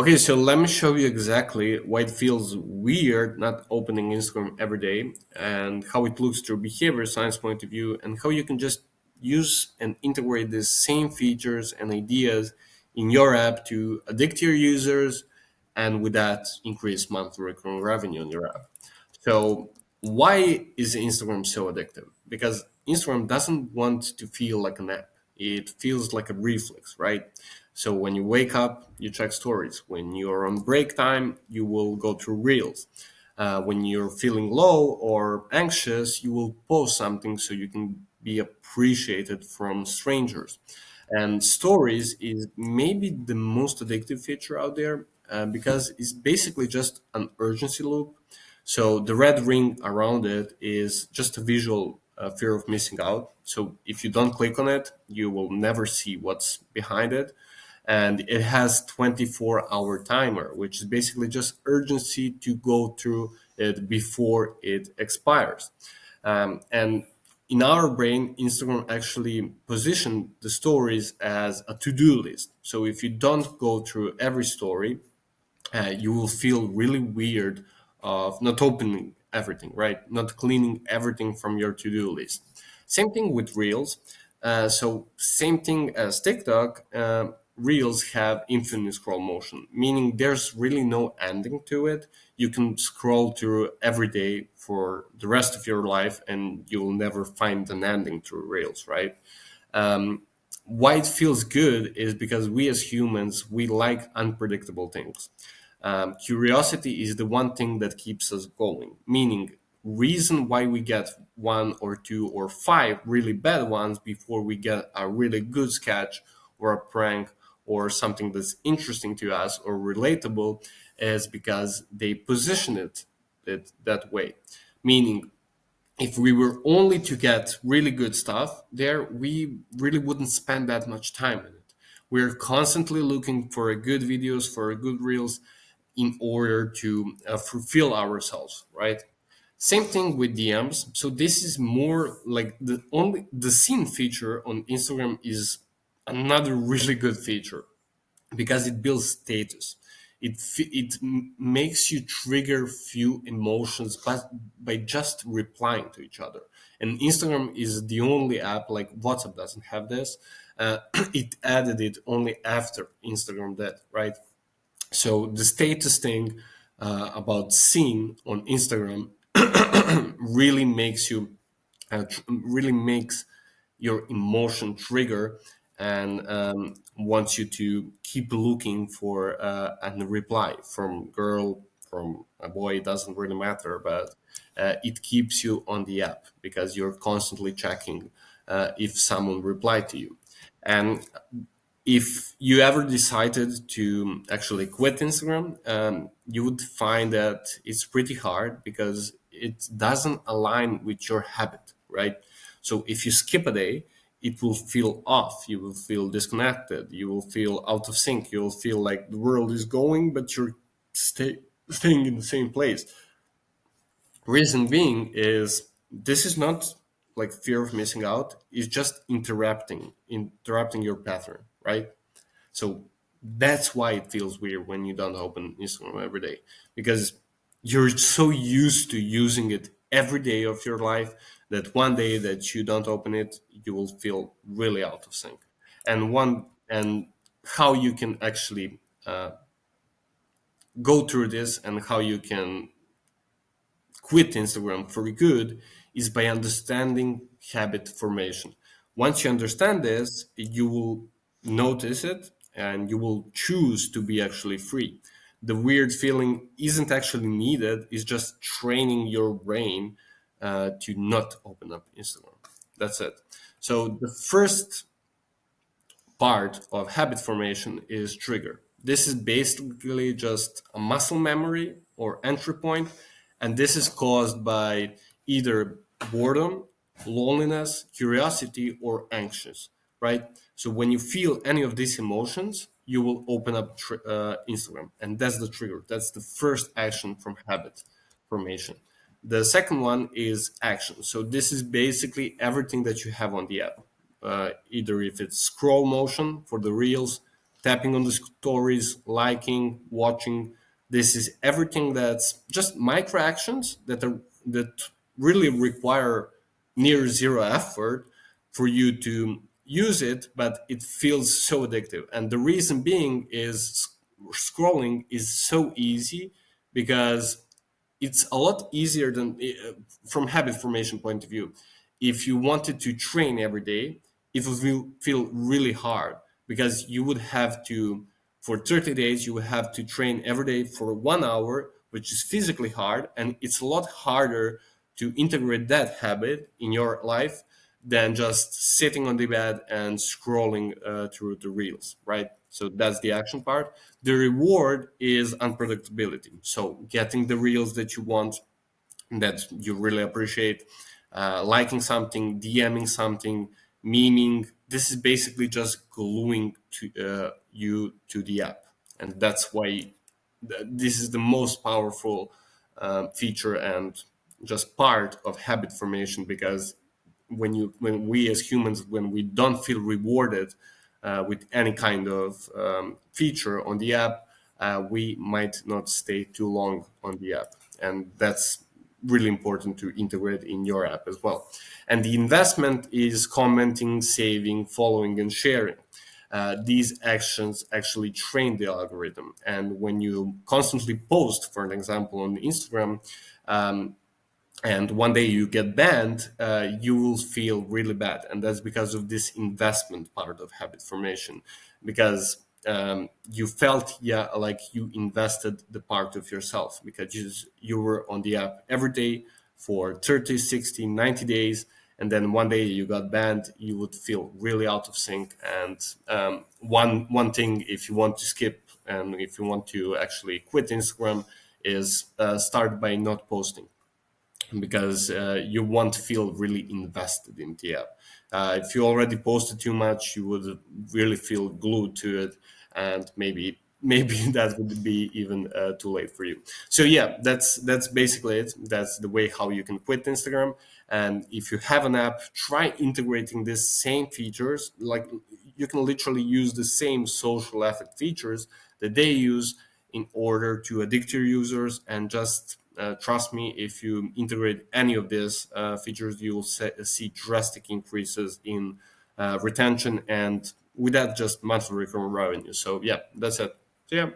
Okay, so let me show you exactly why it feels weird not opening Instagram every day and how it looks through behavior science point of view and how you can just use and integrate these same features and ideas in your app to addict your users and with that increase monthly recurring revenue on your app. So why is Instagram so addictive? Because Instagram doesn't want to feel like an app. It feels like a reflex, right? So when you wake up, you check stories. When you're on break time, you will go through reels. When you're feeling low or anxious, you will post something so you can be appreciated from strangers. And stories is maybe the most addictive feature out there because it's basically just an urgency loop. So the red ring around it is just a visual fear of missing out. So if you don't click on it, you will never see what's behind it. And it has 24-hour timer, which is basically just urgency to go through it before it expires. And in our brain, Instagram actually positioned the stories as a to-do list. So if you don't go through every story, you will feel really weird of not opening everything, right? Not cleaning everything from your to-do list. Same thing with Reels. So same thing as TikTok. Reels have infinite scroll motion, meaning there's really no ending to it. You can scroll through every day for the rest of your life, and you will never find an ending to Reels, right? Um, why it feels good is because we as humans we like unpredictable things. Curiosity is the one thing that keeps us going, meaning reason why we get one or two or five really bad ones before we get a really good sketch or a prank or something that's interesting to us or relatable is because they position it that way. Meaning if we were only to get really good stuff there, we really wouldn't spend that much time in it. We're constantly looking for a good videos, for a good reels in order to fulfill ourselves, right? Same thing with DMs. So this is more like the scene feature on Instagram is another really good feature because it builds status. It makes you trigger few emotions but by just replying to each other. And Instagram is the only app, like WhatsApp doesn't have this. It added it only after Instagram did, right? So the status thing about seeing on Instagram really makes you really makes your emotion trigger and wants you to keep looking for a reply from girl, from a boy. It doesn't really matter, but it keeps you on the app because you're constantly checking if someone replied to you. And if you ever decided to actually quit Instagram, you would find that it's pretty hard because it doesn't align with your habit, right? So if you skip a day, it will feel off. You will feel disconnected. You will feel out of sync. You will feel like the world is going, but you're staying in the same place. Reason being is this is not like fear of missing out. It's just interrupting your pattern, right? So that's why it feels weird when you don't open Instagram every day because you're so used to using it every day of your life that one day that you don't open it, you will feel really out of sync. And how you can actually go through this and how you can quit Instagram for good is by understanding habit formation. Once you understand this, you will notice it and you will choose to be actually free. The weird feeling isn't actually needed, it's just training your brain to not open up Instagram. That's it. So the first part of habit formation is trigger. This is basically just a muscle memory or entry point, and this is caused by either boredom, loneliness, curiosity, or anxious, right? So when you feel any of these emotions, you will open up Instagram, and that's the trigger. That's the first action from habit formation. The second one is action. So this is basically everything that you have on the app, either if it's scroll motion for the reels, tapping on the stories, liking, watching. This is everything that's just micro actions that really require near zero effort for you to use it, but it feels so addictive. And the reason being is scrolling is so easy because it's a lot easier than from habit formation point of view. If you wanted to train every day, it would feel really hard because you would have to, for 30 days you would have to train every day for 1 hour, which is physically hard, and it's a lot harder to integrate that habit in your life than just sitting on the bed and scrolling through the reels, right? So that's the action part. The reward is unpredictability. So getting the reels that you want, that you really appreciate, liking something, DMing something, memeing. This is basically just gluing you to the app, and that's why this is the most powerful feature and just part of habit formation. Because when we as humans, when we don't feel rewarded with any kind of feature on the app, we might not stay too long on the app, and that's really important to integrate in your app as well. And the investment is commenting, saving, following, and sharing. These actions actually train the algorithm. And when you constantly post, for an example, on Instagram, and one day you get banned, you will feel really bad. And that's because of this investment part of habit formation. Because you felt, yeah, like you invested the part of yourself, because you were on the app every day for 30, 60, 90 days. And then one day you got banned, you would feel really out of sync. And one thing, if you want to skip and if you want to actually quit Instagram, is start by not posting, because you won't feel really invested in the app. If you already posted too much, you would really feel glued to it, and maybe that would be even too late for you. So yeah, that's basically it. That's the way how you can quit Instagram. And if you have an app, try integrating these same features. Like, you can literally use the same social effect features that they use in order to addict your users. And just trust me, if you integrate any of these features, you will see drastic increases in retention, and with that, just monthly recurring revenue. So yeah, that's it. So yeah.